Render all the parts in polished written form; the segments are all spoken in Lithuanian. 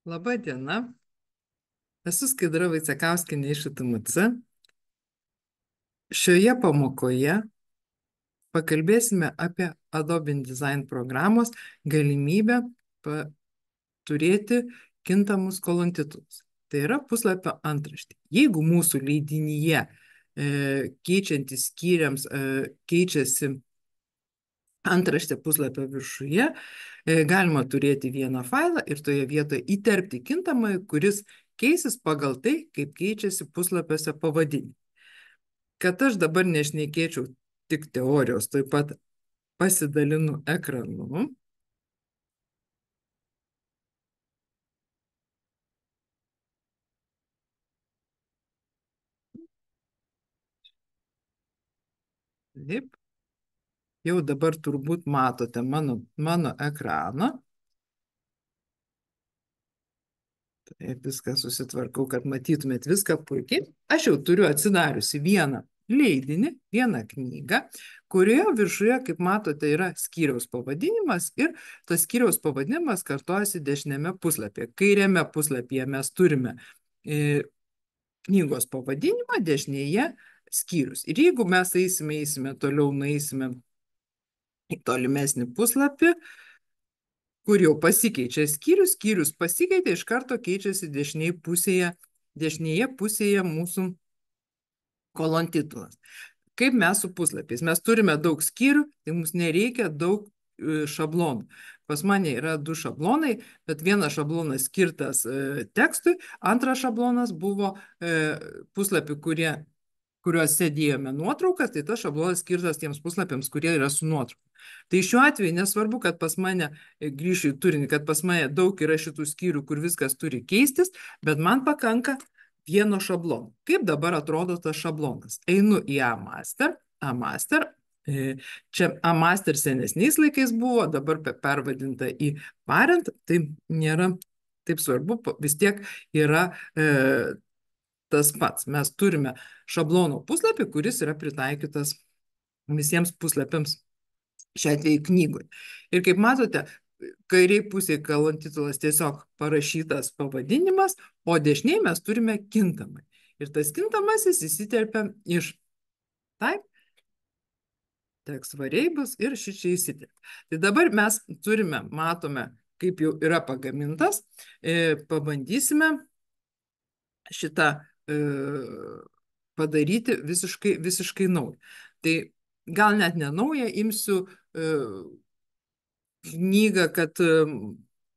Labą dieną, esu Skaidra Vaicekauskienė iš ITMC. Šioje pamokoje pakalbėsime apie Adobe InDesign programos galimybę turėti kintamus kolontitlus. Tai yra puslapio antraštė. Jeigu mūsų leidinyje keičiantis skyriams keičiasi antraštė puslapio viršuje, galima turėti vieną failą ir toje vietoje įterpti kintamąjį, kuris keisis pagal tai, kaip keičiasi puslapiuose pavadinimai. Kad aš dabar nešnekėčiau tik teorijos, taip pat pasidalinu ekranu. Taip. Jau dabar turbūt matote mano ekraną. Taip, viską susitvarkau, kad matytumėt viską puikiai. Aš jau turiu atsidariusi vieną leidinį, vieną knygą, kurioje viršuje, kaip matote, yra skyriaus pavadinimas ir tas skyriaus pavadinimas kartojasi dešinėme puslapyje. Kairiame puslapyje mes turime knygos pavadinimą, dešinėje skyrius. Ir jeigu mes eisime toliau, nueisime į tolimesnį puslapį, kur jau pasikeičia skyrius, skyrius pasikeitė, iš karto keičiasi dešinėje pusėje mūsų kolontitulas. Kaip mes su puslapiais? Mes turime daug skyrių, tai mums nereikia daug šablonų. Pas mane yra 2 šablonai, bet vienas šablonas skirtas tekstui, antras šablonas buvo puslapių, kuriuose dėjome nuotraukas, tai tas šablonas skirtas tiems puslapiams, kurie yra su nuotrauka. Tai šiuo atveju nesvarbu, kad pas mane, grįšiu į turinį, kad pas mane daug yra šitų skyrių, kur viskas turi keistis, bet man pakanka vieno šablono. Kaip dabar atrodo tas šablonas? Einu į A-Master. Čia A-Master senesniais laikais buvo, dabar pervadinta į Parent, tai nėra taip svarbu, vis tiek yra tas pats. Mes turime šablono puslapį, kuris yra pritaikytas visiems puslapiams, šiuo atveju knygoje. Ir kaip matote, kairiai pusėje kolontitulas tiesiog parašytas pavadinimas, o dešiniai mes turime kintamai. Ir tas kintamasis įsiterpia iš type, text variables ir šičia įsiterpia. Tai dabar mes matome, kaip jau yra pagamintas, pabandysime šitą padaryti visiškai naują. Tai gal net ne naują, imsiu knygą, kad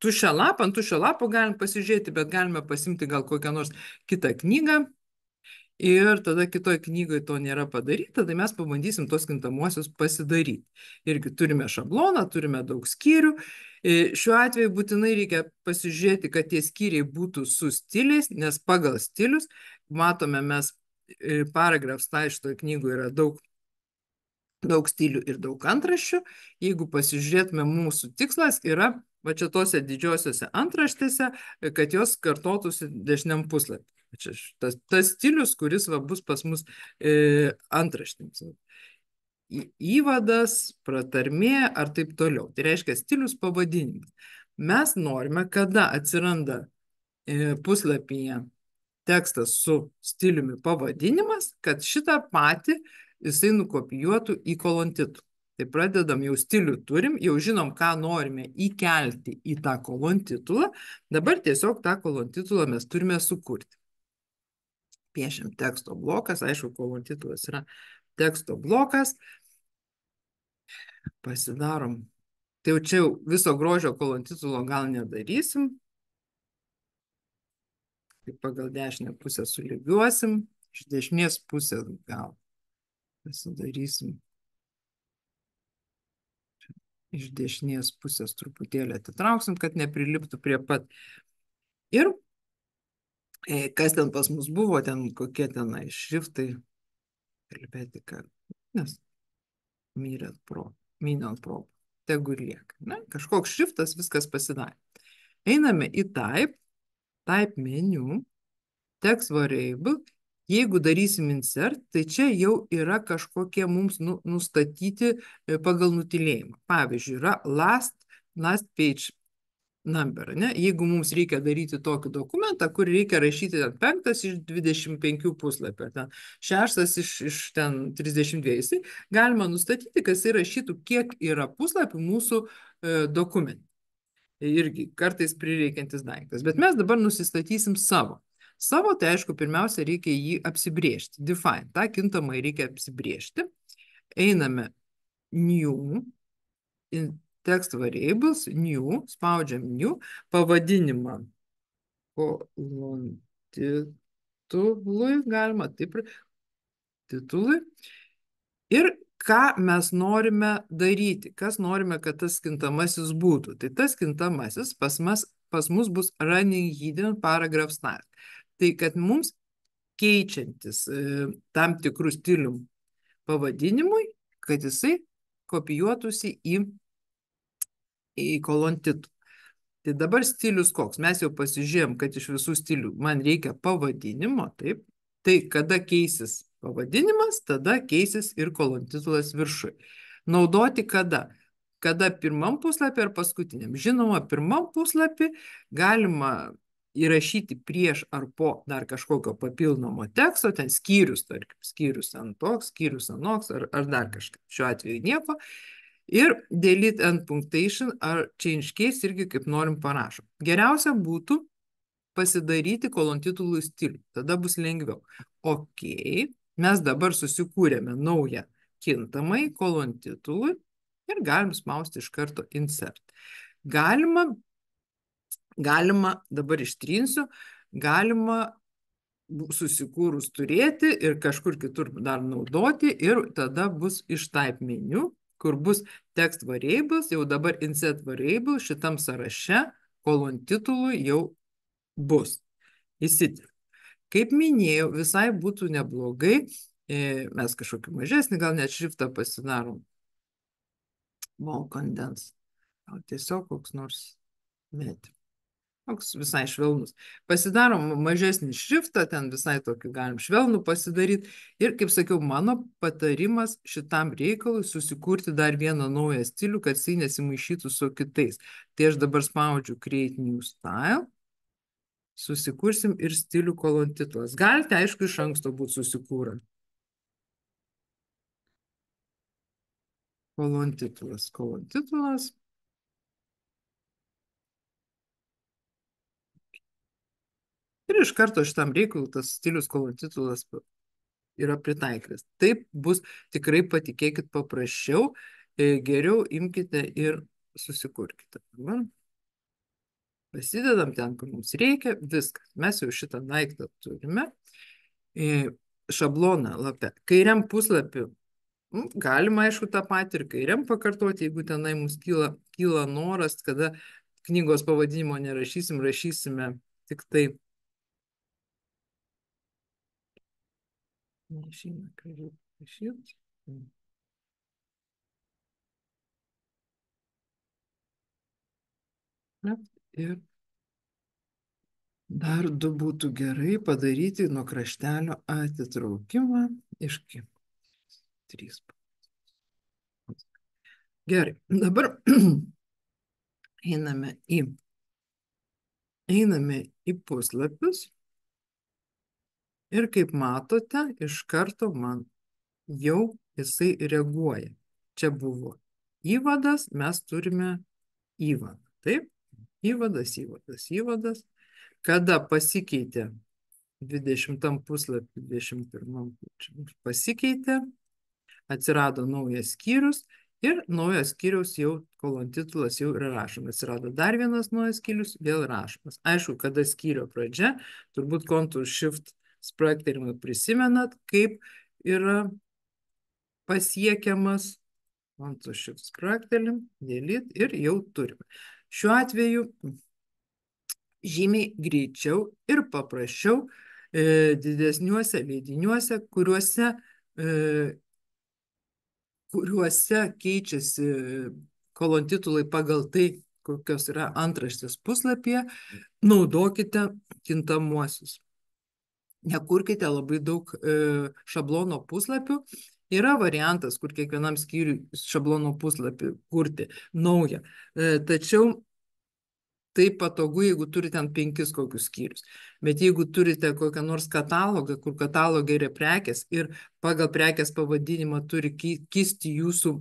tuščią lapą, ant tuščio lapo galim pasižiūrėti, bet galime pasimti gal kokią nors kitą knygą. Ir tada kitoje knygoje to nėra padaryta, tai mes pabandysim tos kintamuosius pasidaryti. Irgi turime šabloną, turime daug skyrių. Šiuo atveju būtinai reikia pasižiūrėti, kad tie skyriai būtų su stiliais, nes pagal stilius, matome mes paragrafs, tai šitoje knygoje yra daug stilių ir daug antraščių. Jeigu pasižiūrėtume, mūsų tikslas yra, va čia tose didžiosiose antraštėse, kad jos kartotųsi dešiniam puslapį. Čia tas stilius, kuris bus pas mus antraštėms. Įvadas, pratarmė ar taip toliau. Tai reiškia stilius pavadinimas. Mes norime, kada atsiranda puslapyje tekstas su stiliumi pavadinimas, kad šitą patį jisai nukopijuotų į kolontitlą. Tai pradedam, jau stilių turim, jau žinom, ką norime įkelti į tą kolontitulą. Dabar tiesiog tą kolontitulą mes turime sukurti. Piešiam teksto blokas, aišku, kolontitulas yra teksto blokas. Pasidarom. Tai jau čia viso grožio kolontitulo gal nedarysim. Tai pagal dešinę pusę sulygiuosim. Iš dešinės pusės gal pasidarysim. Iš dešinės pusės truputėlį atitrauksim, kad nepriliptų prie pat. Ir kas ten pas mus buvo, ten kokie tenai šriftai, kalbėti, kad nes Minant Pro, tegu ir lieka. Ne? Kažkoks šriftas, viskas pasidarė. Einame į type menu, text variable. Jeigu darysim insert, tai čia jau yra kažkokie mums nustatyti pagal nutylėjimą. Pavyzdžiui, yra last page number, ne? Jeigu mums reikia daryti tokį dokumentą, kur reikia rašyti 5 iš 25 puslapio, ten 6 iš ten 32, tai galima nustatyti, kas įrašytų, kiek yra puslapių mūsų dokumente. Irgi kartais prireikiantis daiktas. Bet mes dabar nusistatysim savo. Savo, tai aišku, pirmiausia, reikia jį apsibrėžti. Define. Ta kintamai reikia apsibrėžti. Einame new, text variables, new, spaudžiam new, pavadinimą titului, galima taip, titului. Ir ką mes norime daryti, kas norime, kad tas kintamasis būtų. Tai tas kintamasis pas mus bus running hidden paragraph style. Tai kad mums keičiantis tam tikrų stilių pavadinimui, kad jisai kopijuotųsi į kolon titlų. Tai dabar stilius koks? Mes jau pasižiūrėjom, kad iš visų stilių man reikia pavadinimo, taip. Tai kada keisis pavadinimas, tada keisis ir kolon titulas viršui. Naudoti kada? Kada pirmam puslapį ar paskutiniam? Žinoma, pirmam puslapį galima įrašyti prieš ar po dar kažkokio papildomo teksto, ten skyrius, tarkim, skyrius ant toks, skyrius anoks ar dar kažką. Šiuo atveju nieko. Ir delete and punctuation ar change case irgi kaip norim parašom. Geriausia būtų pasidaryti kolon titulų stilių. Tada bus lengviau. Ok, mes dabar susikūrėme naują kintamai kolon titului ir galim spausti iš karto insert. Galima, dabar ištrinsiu, galima susikūrus turėti ir kažkur kitur dar naudoti ir tada bus iš type meniu, kur bus text variables, jau dabar insert variable šitam sąraše kolon titului jau bus. Įsitikime. Kaip minėjau, visai būtų neblogai, mes kažkokį mažesnį, gal net šriftą pasidarom. Ball condense. Tiesiog koks nors net. Toks visai švelnus. Pasidarom mažesnį šriftą, ten visai tokį galim švelnų pasidaryti. Ir, kaip sakiau, mano patarimas šitam reikalui susikurti dar vieną naują stilių, kad jisai nesimaišytų su kitais. Tai aš dabar spaudžiu Create New Style. Susikursim ir stilių kolon titulas. Galite, aišku, iš anksto būti susikūrę. Kolon titulas, kolon titulas. Ir iš karto šitam reikalui tas stilius kolon titulas yra pritaikytas. Taip bus tikrai, patikėkit, paprasčiau, geriau imkite ir susikurkite. Pasidedam ten, kur mums reikia, viskas. Mes jau šitą daiktą turime. Šabloną lape. Kairiam puslapiu galima, aišku, tą patį ir kairiam pakartoti, jeigu tenai mums kyla noras, kada knygos pavadinimo nerašysim, rašysime tik tai. Neišeina kairiai rašyti. Ir dar du būtų gerai padaryti nuo kraštelio atitraukimą iš 3. Gerai, dabar einame į puslapius ir kaip matote, iš karto man jau jisai reaguoja. Čia buvo įvadas, mes turime įvadą. Taip? Įvadas. Kada pasikeitė 20 puslapį, 21 pasikeitė, atsirado naujas skyrius ir naujas skyriaus jau kolon titulas jau yra rašomas. Atsirado dar vienas naujas skyrius, vėl rašomas. Aišku, kada skyrio pradžia, turbūt Ctrl Shift spragtelėjimą prisimenat, kaip yra pasiekiamas. Ctrl Shift spragtelim, delete ir jau turime. Šiuo atveju žymiai greičiau ir paprasčiau didesniuose leidiniuose, kuriuose keičiasi kolon titulai pagal tai, kokios yra antraštės puslapyje, naudokite kintamuosius. Nekurkite labai daug šablono puslapių. Yra variantas, kur kiekvienam skyriui šablono puslapį kurti naują. Tačiau tai patogu, jeigu turite ten 5 kokius skyrius. Bet jeigu turite kokią nors katalogą, kur katalogai yra prekės ir pagal prekės pavadinimą turi kisti jūsų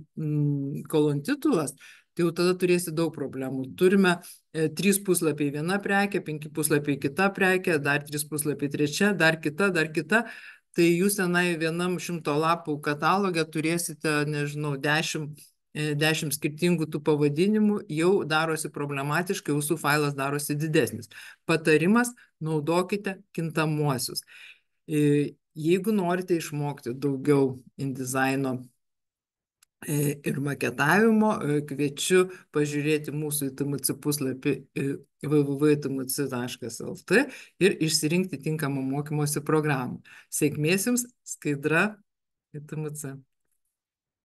kolontitulas, tai jau tada turėsi daug problemų. Turime 3 puslapiai viena prekė, 5 puslapiai kita prekė, dar 3 puslapiai trečia, dar kita, dar kita. Tai jūs tenai vienam 100 lapų katalogę turėsite, nežinau, 10 skirtingų tų pavadinimų, jau darosi problematiškai, jūsų failas darosi didesnis. Patarimas, naudokite kintamuosius. Jeigu norite išmokti daugiau InDesigno ir maketavimo, kviečiu pažiūrėti mūsų ITMC puslapį www.itmc.lt ir išsirinkti tinkamą mokymosi programą. Sėkmės jums, Skaidra, ITMC.